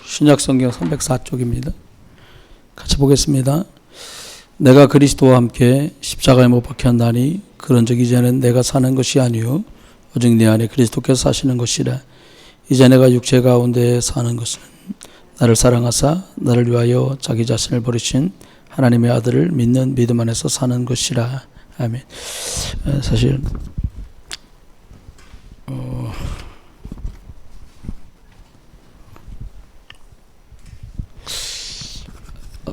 신약성경 304쪽입니다. 같이 보겠습니다. 내가 그리스도와 함께 십자가에 못 박혔나니 그런즉 이제는 내가 사는 것이 아니요 오직 내 안에 그리스도께서 사시는 것이라. 이제 내가 육체 가운데 사는 것은 나를 사랑하사 나를 위하여 자기 자신을 버리신 하나님의 아들을 믿는 믿음 안에서 사는 것이라. 아멘. 사실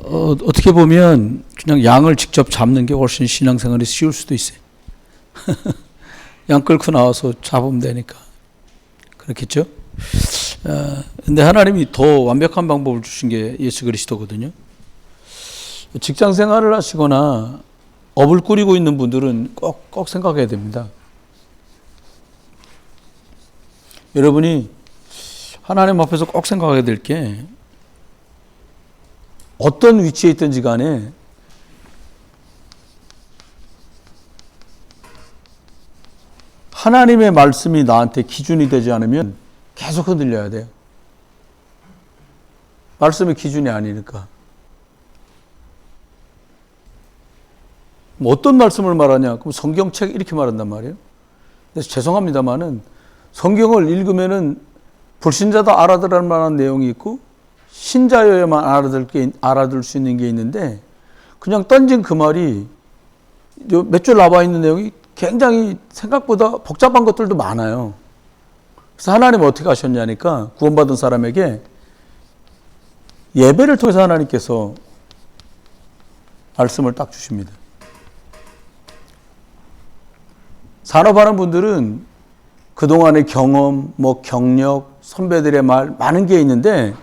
어떻게 보면 그냥 양을 직접 잡는 게 훨씬 신앙생활이 쉬울 수도 있어요. 양 끌고 나와서 잡으면 되니까. 그렇겠죠? 근데 하나님이 더 완벽한 방법을 주신 게 예수 그리스도거든요. 직장 생활을 하시거나 업을 꾸리고 있는 분들은 꼭 생각해야 됩니다. 여러분이 하나님 앞에서 꼭 생각해야 될 게 어떤 위치에 있든지 간에 하나님의 말씀이 나한테 기준이 되지 않으면 계속 흔들려야 돼요. 말씀이 기준이 아니니까. 뭐 어떤 말씀을 말하냐? 그럼 성경책 이렇게 말한단 말이에요. 그래서 죄송합니다만은 성경을 읽으면은 불신자도 알아들을 만한 내용이 있고 신자여야만 알아들 수 있는 게 있는데 그냥 던진 그 말이 몇 줄 나와 있는 내용이 굉장히 생각보다 복잡한 것들도 많아요. 그래서 하나님은 어떻게 하셨냐니까 구원받은 사람에게 예배를 통해서 하나님께서 말씀을 딱 주십니다. 산업하는 분들은 그동안의 경험, 경력, 선배들의 말 많은 게 있는데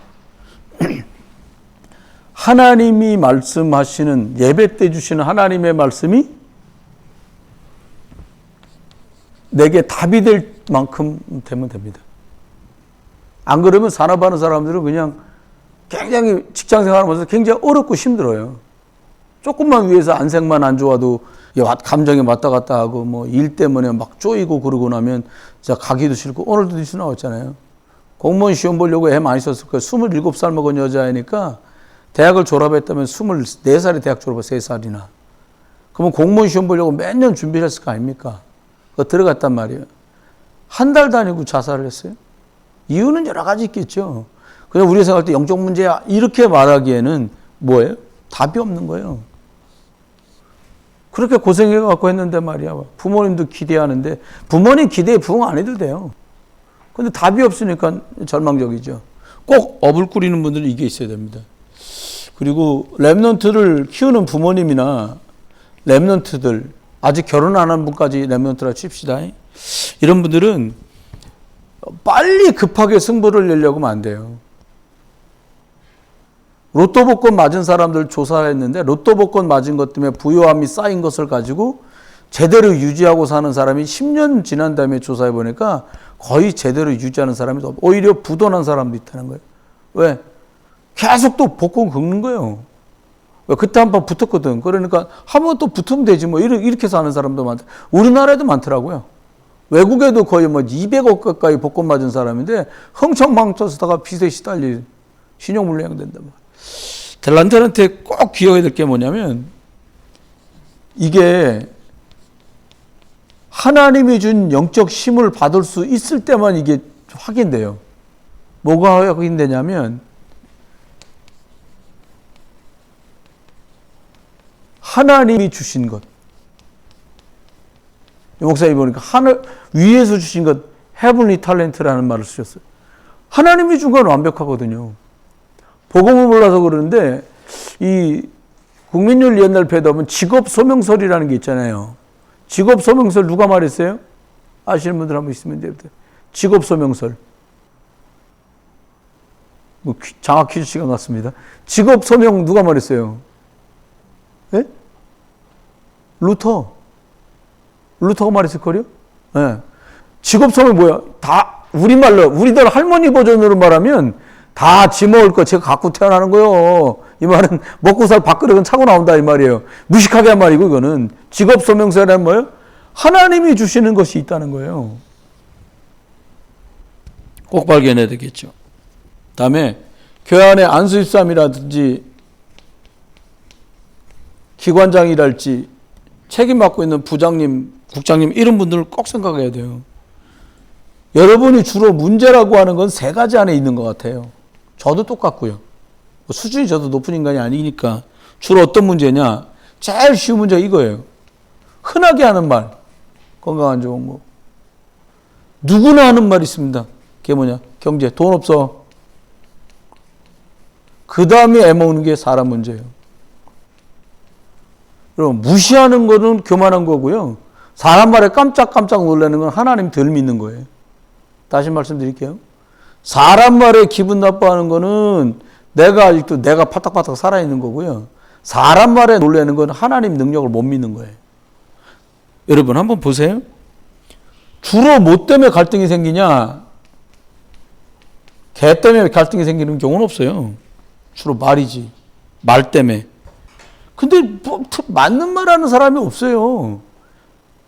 하나님이 말씀하시는 예배 때 주시는 하나님의 말씀이 내게 답이 될 만큼 되면 됩니다. 안 그러면 산업하는 사람들은 그냥 굉장히 직장 생활하면서 굉장히 어렵고 힘들어요. 조금만 위해서 안색만 안 좋아도 감정이 왔다 갔다 하고 일 때문에 막 쪼이고 그러고 나면 진짜 가기도 싫고 오늘도 뉴스 나왔잖아요. 공무원 시험 보려고 애 많이 썼을 거예요. 27살 먹은 여자애니까 대학을 졸업했다면 24살에 대학 졸업을 3살이나. 그러면 공무원 시험 보려고 몇 년 준비를 했을 거 아닙니까? 그거 들어갔단 말이에요. 한 달 다니고 자살을 했어요. 이유는 여러 가지 있겠죠. 그냥 우리가 생각할 때 영적 문제야 이렇게 말하기에는 뭐예요? 답이 없는 거예요. 그렇게 고생해갖고 했는데 말이야. 부모님도 기대하는데 부모님 기대에 부응 안 해도 돼요. 근데 답이 없으니까 절망적이죠. 꼭 업을 꾸리는 분들은 이게 있어야 됩니다. 그리고 렘넌트를 키우는 부모님이나 렘넌트들 아직 결혼 안 한 분까지 렘넌트라 칩시다. 이런 분들은 빨리 급하게 승부를 내려고 하면 안 돼요. 로또 복권 맞은 사람들 조사했는데 로또 복권 맞은 것 때문에 부요함이 쌓인 것을 가지고 제대로 유지하고 사는 사람이 10년 지난 다음에 조사해 보니까 거의 제대로 유지하는 사람이 오히려 부도난 사람도 있다는 거예요. 왜? 계속 또 복권 긁는 거예요. 왜? 그때 한 번 붙었거든. 그러니까 한 번 또 붙으면 되지 이렇게 사는 사람도 많다. 우리나라에도 많더라고요. 외국에도 거의 200억 가까이 복권 맞은 사람인데 흥청망쳐서다가 빚에 시달릴 신용불량 된단 말이에요. 델란들한테 꼭 기억해야 될 게 뭐냐면 이게 하나님이 준 영적 힘을 받을 수 있을 때만 이게 확인돼요. 뭐가 확인되냐면 하나님이 주신 것. 목사님이 보니까 하늘 위에서 주신 것 헤븐리 탤런트라는 말을 쓰셨어요. 하나님이 준 건 완벽하거든요. 복음을 몰라서 그러는데 이 국민윤리 옛날 배워보면 직업 소명설이라는 게 있잖아요. 직업 소명설 누가 말했어요? 아시는 분들 한번 있으면 돼요. 직업 소명설. 장학 퀴즈 시간 같습니다. 직업 소명 누가 말했어요? 예? 루터가 말했을 거요? 예. 직업 소명 뭐야? 다 우리말로 우리들 할머니 버전으로 말하면 다 쥐먹을 거 제가 갖고 태어나는 거요. 이 말은 먹고 살 밥그릇은 차고 나온다 이 말이에요. 무식하게 한 말이고 이거는 직업 소명서라는 뭐예요? 하나님이 주시는 것이 있다는 거예요. 꼭 발견해야 되겠죠. 다음에 교회 안에 안수집사람이라든지 기관장이랄지 책임 맡고 있는 부장님, 국장님 이런 분들을 꼭 생각해야 돼요. 여러분이 주로 문제라고 하는 건 세 가지 안에 있는 것 같아요. 저도 똑같고요. 수준이 저도 높은 인간이 아니니까. 주로 어떤 문제냐? 제일 쉬운 문제가 이거예요. 흔하게 하는 말. 건강 안 좋은 거. 누구나 하는 말이 있습니다. 그게 뭐냐? 경제. 돈 없어. 그 다음에 애먹는 게 사람 문제예요. 그럼 무시하는 거는 교만한 거고요. 사람 말에 깜짝깜짝 놀라는 건 하나님 덜 믿는 거예요. 다시 말씀드릴게요. 사람 말에 기분 나빠하는 거는 내가 아직도 내가 파닥파닥 살아있는 거고요. 사람 말에 놀라는 건 하나님 능력을 못 믿는 거예요. 여러분 한번 보세요. 주로 뭐 때문에 갈등이 생기냐? 개 때문에 갈등이 생기는 경우는 없어요. 주로 말이지. 말 때문에. 근데 뭐, 맞는 말 하는 사람이 없어요.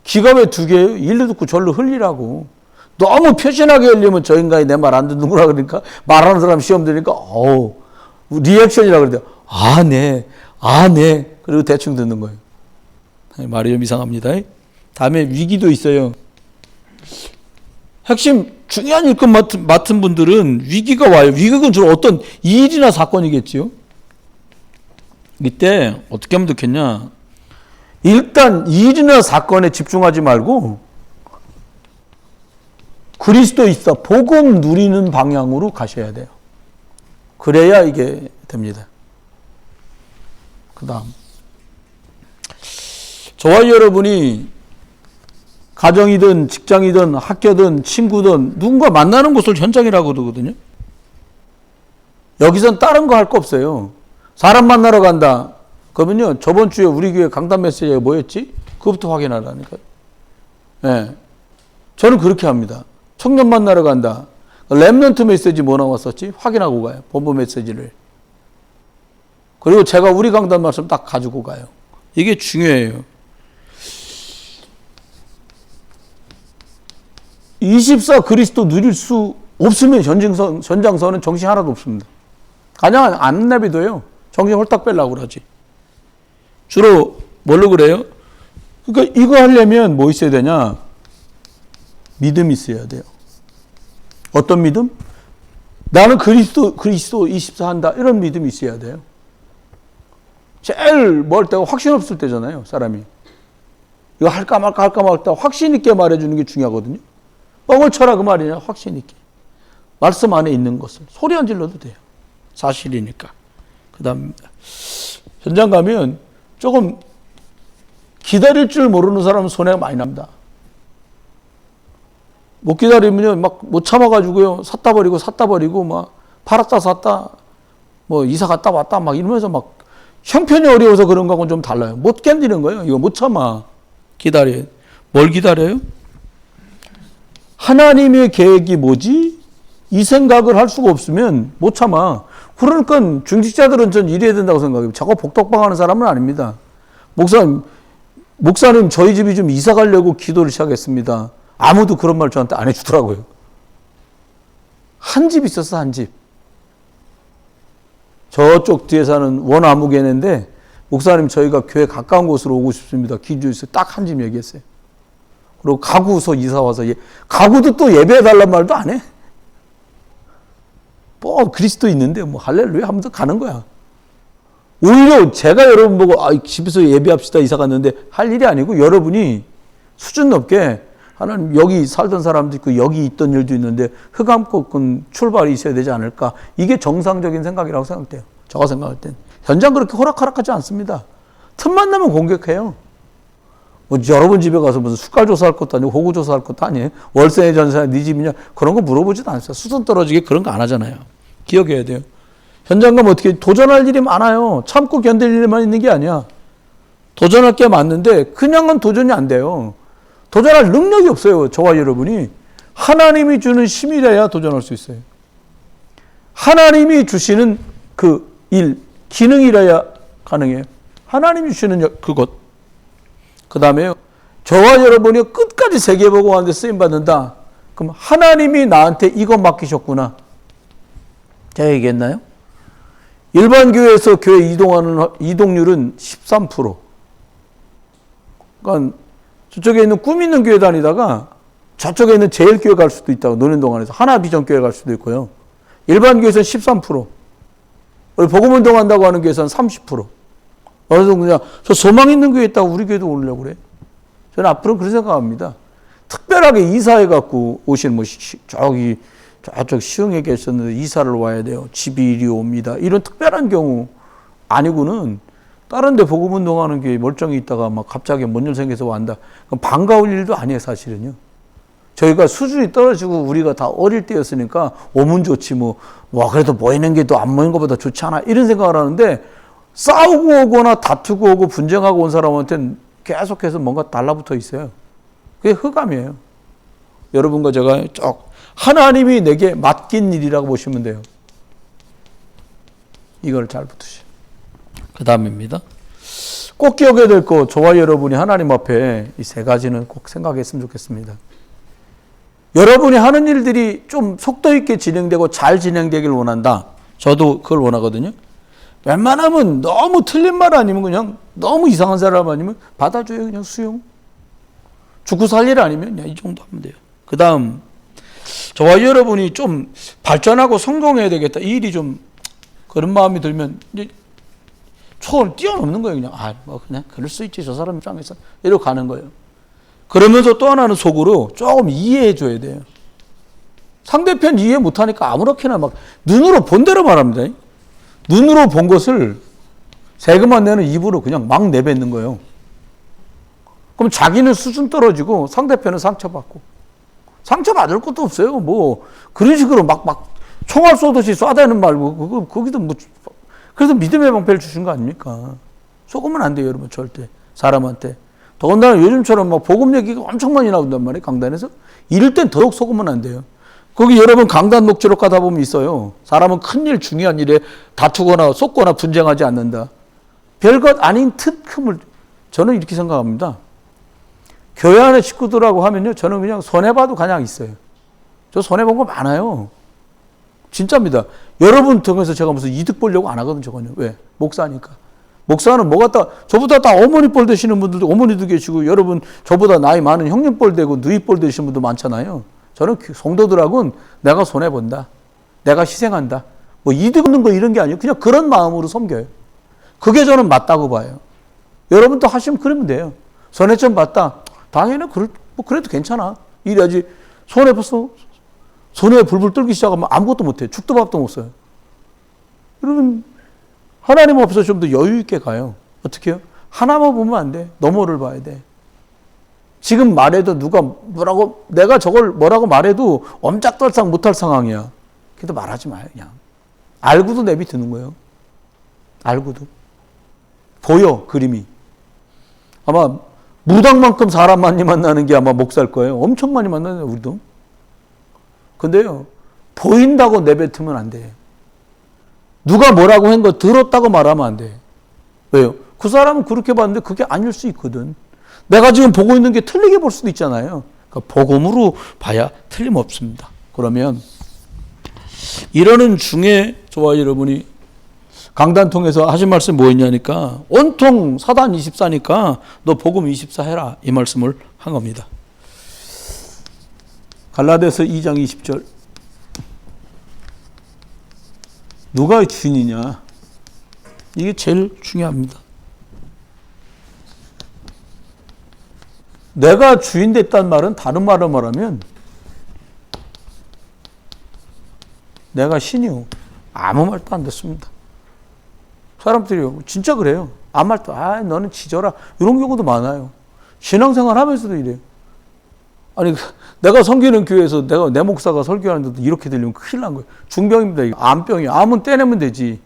귀가 왜 두 개예요? 일로 듣고 절로 흘리라고. 너무 표신하게 하려면 저 인간이 내 말 안 듣는구나 그러니까 말하는 사람 시험 들으니까 리액션이라고 그러대요. 아, 네. 아, 네. 그리고 대충 듣는 거예요. 말이 좀 이상합니다. 다음에 위기도 있어요. 핵심 중요한 일것 맡은 분들은 위기가 와요. 위기는 주로 어떤 일이나 사건이겠지요. 이때 어떻게 하면 좋겠냐. 일단 일이나 사건에 집중하지 말고 그리스도 있어 복음 누리는 방향으로 가셔야 돼요. 그래야 이게 됩니다. 그 다음 저와 여러분이 가정이든 직장이든 학교든 친구든 누군가 만나는 곳을 현장이라고 그러거든요. 여기선 다른 거 할 거 없어요. 사람 만나러 간다. 그러면요 저번 주에 우리 교회 강단 메시지가 뭐였지? 그것부터 확인하라니까요. 네. 저는 그렇게 합니다. 청년 만나러 간다. 렘넌트 메시지 뭐 나왔었지? 확인하고 가요. 본부 메시지를. 그리고 제가 우리 강단 말씀 딱 가지고 가요. 이게 중요해요. 24 그리스도 누릴 수 없으면 현장서는 정신 하나도 없습니다. 그냥 안 내비둬요. 정신 홀딱 빼려고 그러지. 주로 뭘로 그래요? 그러니까 이거 하려면 뭐 있어야 되냐? 믿음이 있어야 돼요. 어떤 믿음? 나는 그리스도 24 한다. 이런 믿음이 있어야 돼요. 제일 뭘 때가 확신 없을 때잖아요. 사람이. 이거 할까 말까 확신 있게 말해주는 게 중요하거든요. 뻥을 쳐라 그 말이냐. 확신 있게. 말씀 안에 있는 것을. 소리 안 질러도 돼요. 사실이니까. 그 다음 현장 가면 조금 기다릴 줄 모르는 사람은 손해가 많이 납니다. 못 기다리면요, 막 못 참아가지고요, 샀다 버리고, 막 팔았다 샀다, 뭐 이사 갔다 왔다 막 이러면서 막 형편이 어려워서 그런 거하고는 좀 달라요. 못 견디는 거예요. 이거 못 참아. 기다려요. 뭘 기다려요? 하나님의 계획이 뭐지? 이 생각을 할 수가 없으면 못 참아. 그러니까 중직자들은 전 이래야 된다고 생각해요. 자꾸 복덕방 하는 사람은 아닙니다. 목사님 저희 집이 좀 이사 가려고 기도를 시작했습니다. 아무도 그런 말 저한테 안 해주더라고요. 한 집 있었어, 한 집. 저쪽 뒤에 사는 원아무개인데 목사님 저희가 교회 가까운 곳으로 오고 싶습니다. 기도했어요. 딱 한 집 얘기했어요. 그리고 가구서 이사 와서 가구도 또 예배해달란 말도 안 해. 뭐 그리스도 있는데 뭐 할렐루야 하면서 가는 거야. 오히려 제가 여러분 보고 집에서 예배합시다 이사 갔는데 할 일이 아니고 여러분이 수준 높게 하나님 여기 살던 사람도 있고 여기 있던 일도 있는데 흑암꽃은 출발이 있어야 되지 않을까. 이게 정상적인 생각이라고 생각돼요. 제가 생각할 땐. 현장 그렇게 호락호락하지 않습니다. 틈만 나면 공격해요. 뭐 여러분 집에 가서 무슨 숟갈 조사할 것도 아니고 호구 조사할 것도 아니에요. 월세 전세 네 집이냐 그런 거 물어보지도 않았어요. 수준 떨어지게 그런 거 안 하잖아요. 기억해야 돼요. 현장 가면 어떻게 도전할 일이 많아요. 참고 견딜 일만 있는 게 아니야. 도전할 게 많은데 그냥은 도전이 안 돼요. 도전할 능력이 없어요. 저와 여러분이. 하나님이 주는 힘이라야 도전할 수 있어요. 하나님이 주시는 그 일, 기능이라야 가능해요. 하나님이 주시는 그것. 그 다음에 저와 여러분이 끝까지 세계보고 하는데 쓰임받는다. 그럼 하나님이 나한테 이거 맡기셨구나. 제가 얘기했나요? 일반 교회에서 교회 이동하는 이동률은 13%. 그러니까 저쪽에 있는 꿈 있는 교회 다니다가 저쪽에 있는 제일교회 갈 수도 있다고, 노는 동안에서 하나비전교회 갈 수도 있고요. 일반 교회에서는 13%. 우리 복음운동 한다고 하는 교회에서는 30%. 그래서 그냥 저 소망 있는 교회 있다고 우리 교회도 오려고 그래. 저는 앞으로는 그런 생각합니다. 특별하게 이사해갖고 오시는 저쪽 시흥에 계셨는데 이사를 와야 돼요. 집이 이리 옵니다. 이런 특별한 경우 아니고는 다른 데 복음운동하는 교회 멀쩡히 있다가 막 갑자기 뭔 일 생겨서 완다. 그럼 반가울 일도 아니에요, 사실은요. 저희가 수준이 떨어지고 우리가 다 어릴 때였으니까 오면 좋지 그래도 모이는 게 또 안 모이는 것보다 좋지 않아, 이런 생각을 하는데, 싸우고 오거나 다투고 오고 분쟁하고 온 사람한테는 계속해서 뭔가 달라붙어 있어요. 그게 흑암이에요. 여러분과 제가 하나님이 내게 맡긴 일이라고 보시면 돼요. 이걸 잘 붙으시죠. 그 다음입니다. 꼭 기억해야 될 거, 저와 여러분이 하나님 앞에 이 세 가지는 꼭 생각했으면 좋겠습니다. 여러분이 하는 일들이 좀 속도 있게 진행되고 잘 진행되길 원한다. 저도 그걸 원하거든요. 웬만하면 너무 틀린 말 아니면, 그냥 너무 이상한 사람 아니면 받아줘요. 그냥 수용. 죽고 살 일 아니면 그냥 이 정도 하면 돼요. 그 다음, 저와 여러분이 좀 발전하고 성공해야 되겠다, 이 일이 좀 그런 마음이 들면 이제 초를 뛰어넘는 거예요. 그냥 그럴 수 있지, 저 사람 입장에서 이러고 가는 거예요. 그러면서 또 하나는 속으로 조금 이해해 줘야 돼요. 상대편 이해 못하니까 아무렇게나 막 눈으로 본 대로 말합니다. 눈으로 본 것을 세금만 내는 입으로 그냥 막 내뱉는 거예요. 그럼 자기는 수준 떨어지고 상대편은 상처받고. 상처받을 것도 없어요. 그런 식으로 막 총알 쏘듯이 쏴대는 말고, 거기도 그래서 믿음의 방패를 주신 거 아닙니까? 속으면 안 돼요, 여러분, 절대. 사람한테. 더군다나 요즘처럼 복음 얘기가 엄청 많이 나온단 말이에요, 강단에서. 이럴 땐 더욱 속으면 안 돼요. 거기 여러분 강단 녹취록 가다 보면 있어요. 사람은 큰일, 중요한 일에 다투거나 쏟거나 분쟁하지 않는다. 별것 아닌 틈을, 저는 이렇게 생각합니다. 교회 안에 식구들하고 하면요, 저는 그냥 손해봐도 그냥 있어요. 저 손해본 거 많아요. 진짜입니다. 여러분 통해서 제가 무슨 이득 보려고 안 하거든요, 저거는. 왜? 목사니까. 목사는 저보다 다 어머니 뻘 되시는 분들도 어머니도 계시고, 여러분 저보다 나이 많은 형님 뻘 되고 누이 뻘 되시는 분도 많잖아요. 저는 성도들하고는 내가 손해본다, 내가 희생한다, 이득 얻는 거 이런 게 아니에요. 그냥 그런 마음으로 섬겨요. 그게 저는 맞다고 봐요. 여러분도 하시면 그러면 돼요. 손해점 봤다, 당연히 그래도 괜찮아, 이래야지. 손에 불불 떨기 시작하면 아무것도 못해. 죽도 밥도 못 써요. 여러분, 하나님 앞에서 좀 더 여유 있게 가요. 어떻게 해요? 하나만 보면 안 돼. 너머를 봐야 돼. 지금 말해도 내가 저걸 뭐라고 말해도 엄짝달싹 못할 상황이야. 그래도 말하지 마요, 그냥. 알고도 내비 드는 거예요. 알고도. 보여, 그림이. 아마 무당만큼 사람 많이 만나는 게 아마 목사일 거예요. 엄청 많이 만나요, 우리도. 근데요, 보인다고 내뱉으면 안 돼. 누가 뭐라고 한 거 들었다고 말하면 안 돼. 왜요? 그 사람은 그렇게 봤는데 그게 아닐 수 있거든. 내가 지금 보고 있는 게 틀리게 볼 수도 있잖아요. 그러니까 복음으로 봐야 틀림없습니다. 그러면 이러는 중에 저와 여러분이 강단 통해서 하신 말씀이 뭐였냐니까, 온통 사단 24니까 너 복음 24 해라, 이 말씀을 한 겁니다. 갈라디아서 2장 20절. 누가 주인이냐? 이게 제일 중요합니다. 내가 주인 됐다는 말은, 다른 말로 말하면 내가 신이요, 아무 말도 안 됐습니다. 사람들이요, 진짜 그래요. 아무 말도, 너는 지져라, 이런 경우도 많아요. 신앙생활 하면서도 이래요. 아니, 내가 섬기는 교회에서 내 목사가 설교하는데도 이렇게 들리면 큰일 난 거예요. 중병입니다. 이거. 암병이에요. 암은 떼내면 되지.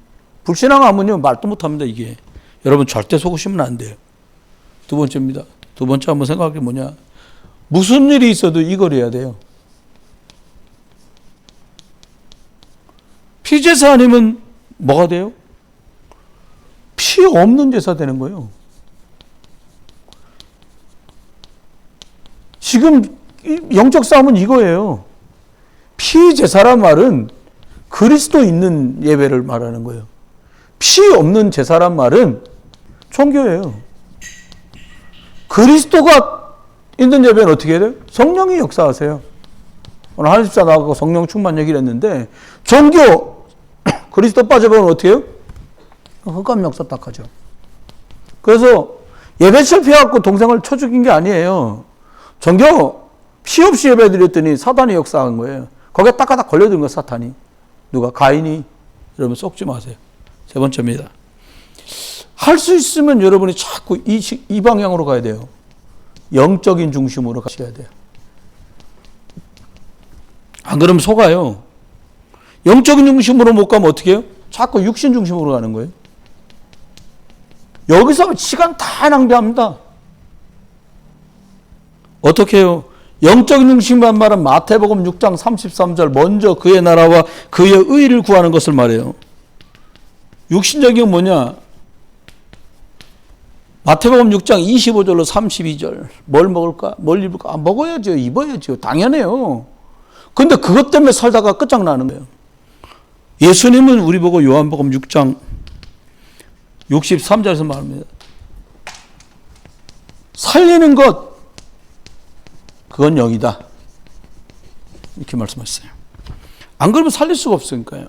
불신앙 암은요, 말도 못 합니다, 이게. 여러분, 절대 속으시면 안 돼요. 두 번째입니다. 두 번째 한번 생각할 게 뭐냐. 무슨 일이 있어도 이걸 해야 돼요. 피제사 아니면 뭐가 돼요? 피 없는 제사 되는 거예요. 지금 영적 싸움은 이거예요. 피제사란 말은 그리스도 있는 예배를 말하는 거예요. 피 없는 제사란 말은 종교예요. 그리스도가 있는 예배는 어떻게 해야 돼요? 성령이 역사하세요. 오늘 한십사 나가고 성령 충만 얘기를 했는데, 종교, 그리스도 빠져보면 어떻게 해요? 흑암 역사 딱 하죠. 그래서 예배 실패해갖고 동생을 쳐 죽인 게 아니에요. 종교 피 없이 예배 드렸더니 사단이 역사한 거예요. 거기에 딱딱 걸려든 거예요, 사탄이. 누가? 가인이. 여러분 속지 마세요. 세 번째입니다. 할 수 있으면 여러분이 자꾸 이 방향으로 가야 돼요. 영적인 중심으로 가셔야 돼요. 안 그러면 속아요. 영적인 중심으로 못 가면 어떻게 해요? 자꾸 육신 중심으로 가는 거예요. 여기서 시간 다 낭비합니다. 어떻게 해요? 영적인 중심이란 말은 마태복음 6장 33절 먼저 그의 나라와 그의 의를 구하는 것을 말해요. 육신적인 건 뭐냐? 마태복음 6장 25절로 32절. 뭘 먹을까? 뭘 입을까? 아, 먹어야죠. 입어야죠. 당연해요. 근데 그것 때문에 살다가 끝장나는 거예요. 예수님은 우리 보고 요한복음 6장 63절에서 말합니다. 살리는 것, 그건 영이다. 이렇게 말씀하셨어요. 안 그러면 살릴 수가 없으니까요.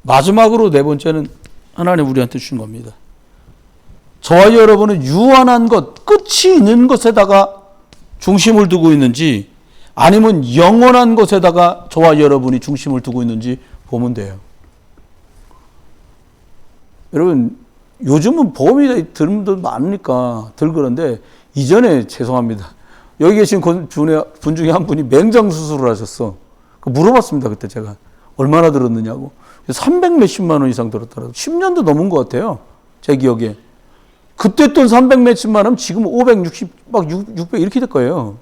마지막으로 네 번째는 하나님 우리한테 주신 겁니다. 저와 여러분은 유한한 것, 끝이 있는 것에다가 중심을 두고 있는지 아니면 영원한 것에다가 저와 여러분이 중심을 두고 있는지 보면 돼요. 여러분, 요즘은 보험이 드는 분도 많으니까 덜 그런데 이전에 죄송합니다. 여기 계신 분 중에 한 분이 맹장 수술을 하셨어. 물어봤습니다. 그때 제가. 얼마나 들었느냐고. 300 몇십만 원 이상 들었더라고요. 10년도 넘은 것 같아요. 제 기억에. 그때 돈 300 몇십만 원, 지금 560, 막 600 이렇게 될 거예요.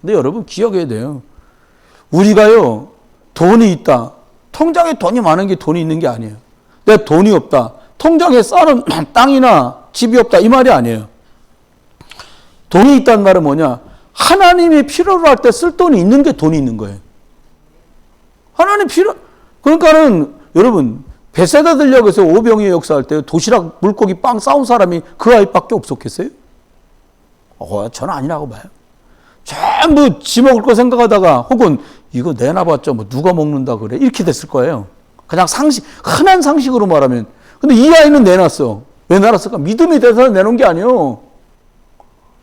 근데 여러분 기억해야 돼요. 우리가요, 돈이 있다. 통장에 돈이 많은 게 돈이 있는 게 아니에요. 내 돈이 없다. 통장에 쌓는 땅이나 집이 없다. 이 말이 아니에요. 돈이 있다는 말은 뭐냐? 하나님이 필요로 할 때 쓸 돈이 있는 게 돈이 있는 거예요. 하나님 그러니까는 여러분, 베세다 들녘에서 오병이어 역사할 때 도시락, 물고기, 빵 싸운 사람이 그 아이밖에 없었겠어요? 저는 아니라고 봐요. 전부 지 먹을 거 생각하다가 혹은 이거 내놔봤자 뭐 누가 먹는다 그래 이렇게 됐을 거예요. 그냥 흔한 상식으로 말하면. 근데 이 아이는 내놨어. 왜 내놨을까? 믿음이 돼서 내놓은 게 아니에요.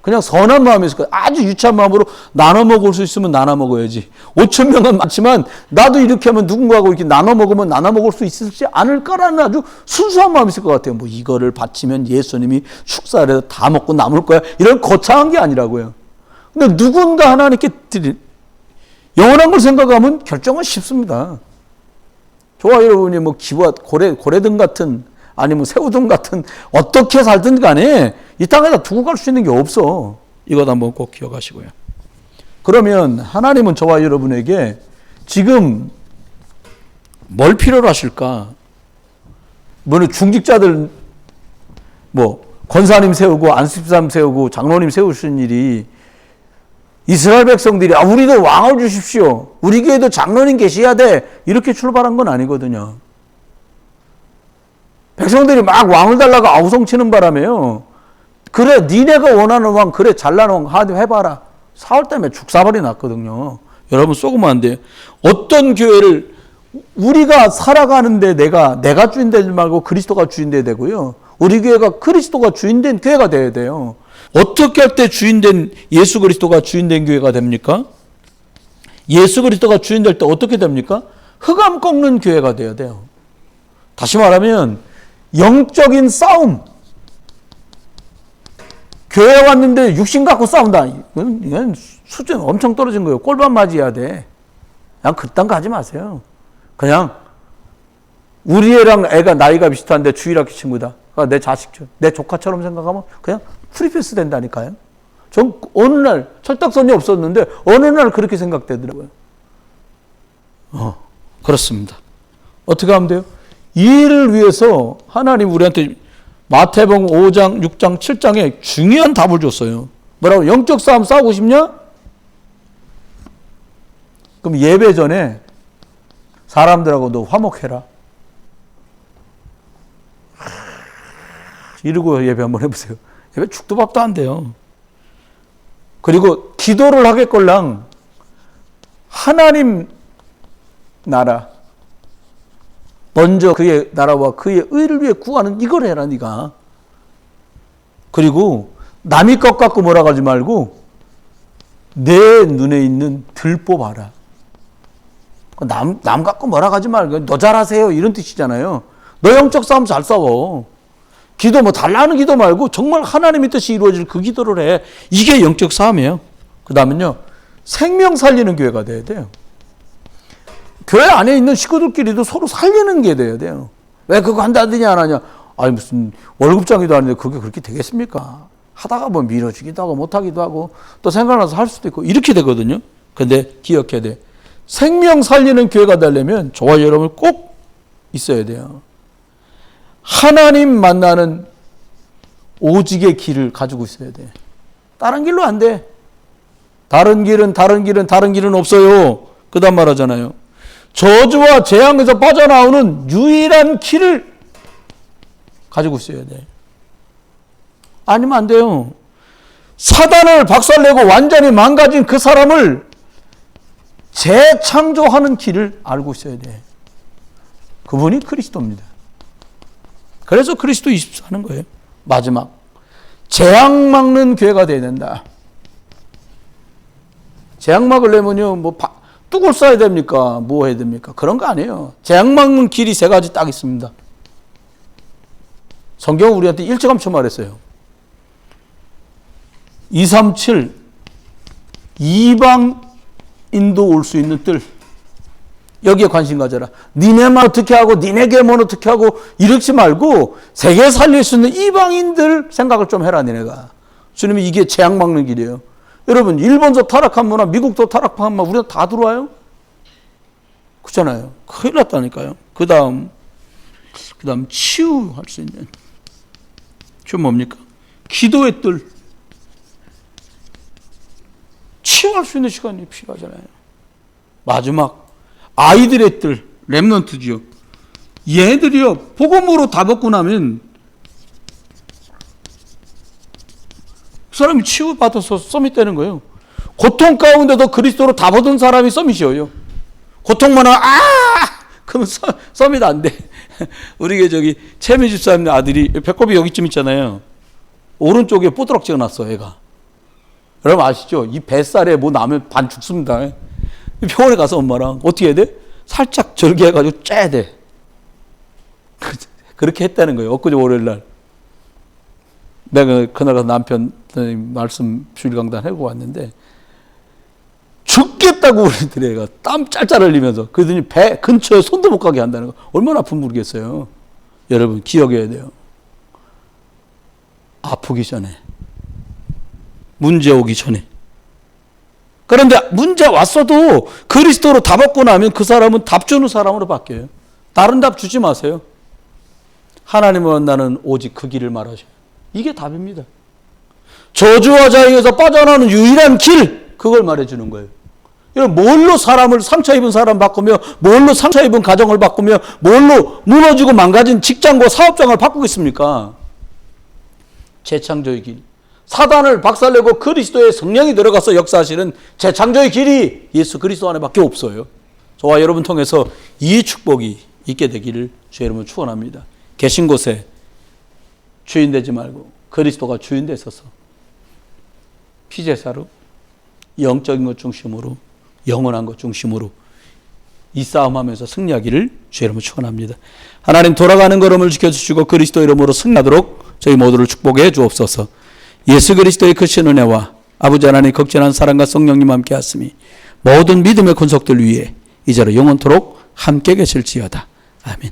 그냥 선한 마음이 있을 거예요. 아주 유치한 마음으로 나눠 먹을 수 있으면 나눠 먹어야지. 5천 명은 많지만 나도 이렇게 하면 누군가하고 이렇게 나눠 먹으면 나눠 먹을 수 있을지 않을까라는 아주 순수한 마음이 있을 것 같아요. 뭐 이거를 바치면 예수님이 축사를 해서 다 먹고 남을 거야. 이런 거창한 게 아니라고요. 근데 누군가 하나님께 드린 영원한 걸 생각하면 결정은 쉽습니다. 저와 여러분이 뭐 기와 고래등 같은 아니면 새우등 같은 어떻게 살든 간에 이 땅에다 두고 갈 수 있는 게 없어. 이것 한번 꼭 기억하시고요. 그러면 하나님은 저와 여러분에게 지금 뭘 필요로 하실까? 뭐 중직자들 뭐 권사님 세우고 안수집사님 세우고 장로님 세우신 일이 이스라엘 백성들이 우리도 왕을 주십시오. 우리 교회도 장로님 계셔야 돼. 이렇게 출발한 건 아니거든요. 백성들이 막 왕을 달라고 아우성치는 바람에요. 그래 니네가 원하는 왕 그래 잘나는 왕 해봐라. 사울 때문에 죽사발이 났거든요. 여러분 속으면 안 돼요. 어떤 교회를 우리가 살아가는데 내가 주인 되지 말고 그리스도가 주인 돼야 되고요. 우리 교회가 그리스도가 주인 된 교회가 돼야 돼요. 어떻게 할 때 주인 된 예수 그리스도가 주인 된 교회가 됩니까? 예수 그리스도가 주인 될 때 어떻게 됩니까? 흑암 꺾는 교회가 돼야 돼요. 다시 말하면 영적인 싸움. 교회 왔는데 육신 갖고 싸운다. 이건 수준 엄청 떨어진 거예요. 꼴반 맞이해야 돼. 그냥 그딴 거 하지 마세요. 그냥 우리 애가 나이가 비슷한데 주일학교 친구다. 내 자식, 내 조카처럼 생각하면 그냥 프리패스 된다니까요. 전 어느 날 철딱선이 없었는데 어느 날 그렇게 생각되더라고요. 그렇습니다. 어떻게 하면 돼요? 이 일을 위해서 하나님 우리한테 마태복음 5장, 6장, 7장에 중요한 답을 줬어요. 뭐라고? 영적 싸움 싸우고 싶냐? 그럼 예배 전에 사람들하고 너 화목해라. 이러고 예배 한번 해보세요. 예배 죽도 밥도 안 돼요. 그리고 기도를 하겠걸랑 하나님 나라, 먼저 그의 나라와 그의 의를 위해 구하는 이걸 해라 네가. 그리고 남의 것 갖고 뭐라고 하지 말고 내 눈에 있는 들보 봐라. 남 갖고 뭐라고 하지 말고 너 잘하세요 이런 뜻이잖아요. 너 영적 싸움 잘 싸워. 기도 뭐 달라는 기도 말고 정말 하나님의 뜻이 이루어질 그 기도를 해. 이게 영적 싸움이에요. 그 다음은요, 생명 살리는 교회가 돼야 돼요. 교회 안에 있는 식구들끼리도 서로 살리는 게 돼야 돼요. 왜 그거 한다더니 안 하냐? 아니 무슨 월급장이도 아닌데 그게 그렇게 되겠습니까? 하다가 뭐 미뤄지기도 하고 못하기도 하고 또 생각나서 할 수도 있고 이렇게 되거든요. 근데 기억해야 돼. 생명 살리는 교회가 되려면 저와 여러분 꼭 있어야 돼요. 하나님 만나는 오직의 길을 가지고 있어야 돼. 다른 길로 안 돼. 다른 길은 없어요. 그 다음 말하잖아요. 저주와 재앙에서 빠져나오는 유일한 길을 가지고 있어야 돼. 아니면 안 돼요. 사단을 박살내고 완전히 망가진 그 사람을 재창조하는 길을 알고 있어야 돼. 그분이 그리스도입니다. 그래서 그리스도 24 하는 거예요. 마지막. 재앙 막는 교회가 돼야 된다. 재앙 막으려면요, 뚝을 써야 됩니까? 뭐 해야 됩니까? 그런 거 아니에요. 재앙 막는 길이 세 가지 딱 있습니다. 성경은 우리한테 일찌감치 말했어요. 237 이방인도 올 수 있는 뜰. 여기에 관심 가져라. 니네만 어떻게 하고 니네게만 어떻게 하고 이러지 말고 세계 살릴 수 있는 이방인들 생각을 좀 해라 니네가. 주님이 이게 재앙 막는 길이에요. 여러분 일본도 타락한 문화, 미국도 타락한 문화 우리가 다 들어와요? 그렇잖아요. 큰일 났다니까요. 그 다음 치유할 수 있는 좀 뭡니까? 기도의 뜰. 치유할 수 있는 시간이 필요하잖아요. 마지막 아이들의 뜰, 렘넌트지요. 얘들이요, 복음으로 다 먹고 나면 그 사람이 치유받아서 썸밋 되는 거예요. 고통 가운데도 그리스도로 다 받은 사람이 썸밋이에요. 고통만 하면 그러면 썸밋 안 돼. 우리 최미 집사님 아들이 배꼽이 여기쯤 있잖아요. 오른쪽에 뽀드락지가 났어, 애가. 여러분 아시죠? 이 뱃살에 뭐 나면 반 죽습니다. 병원에 가서 엄마랑 어떻게 해야 돼? 살짝 절개 해가지고 째야 돼. 그렇게 했다는 거예요. 엊그제 월요일날. 내가 그날 가서 남편 말씀 주일 강단 하고 왔는데 죽겠다고 우리들이 애가 땀 짤짤 흘리면서 그러더니 배 근처에 손도 못 가게 한다는 거. 얼마나 아픈 모르겠어요. 여러분 기억해야 돼요. 아프기 전에. 문제 오기 전에. 그런데 문제 왔어도 그리스도로 답 얻고 나면 그 사람은 답 주는 사람으로 바뀌어요. 다른 답 주지 마세요. 하나님을 만나는 오직 그 길을 말하셔요. 이게 답입니다. 저주와 자유에서 빠져나오는 유일한 길, 그걸 말해주는 거예요. 뭘로 사람을 상처 입은 사람 바꾸며, 뭘로 상처 입은 가정을 바꾸며, 뭘로 무너지고 망가진 직장과 사업장을 바꾸겠습니까? 재창조의 길. 사단을 박살내고 그리스도의 성령이 들어가서 역사하시는 재창조의 길이 예수 그리스도 안에밖에 없어요. 저와 여러분 통해서 이 축복이 있게 되기를 주 여러분 축원합니다. 계신 곳에 주인 되지 말고 그리스도가 주인 되셔서 피제사로 영적인 것 중심으로 영원한 것 중심으로 이 싸움하면서 승리하기를 주 여러분 축원합니다. 하나님 돌아가는 걸음을 지켜주시고 그리스도 이름으로 승리하도록 저희 모두를 축복해 주옵소서. 예수 그리스도의 크신 은혜와 아버지 하나님의 극진한 사랑과 성령님 함께 하심이 모든 믿음의 권속들 위에 이제로 영원토록 함께 계실지어다. 아멘.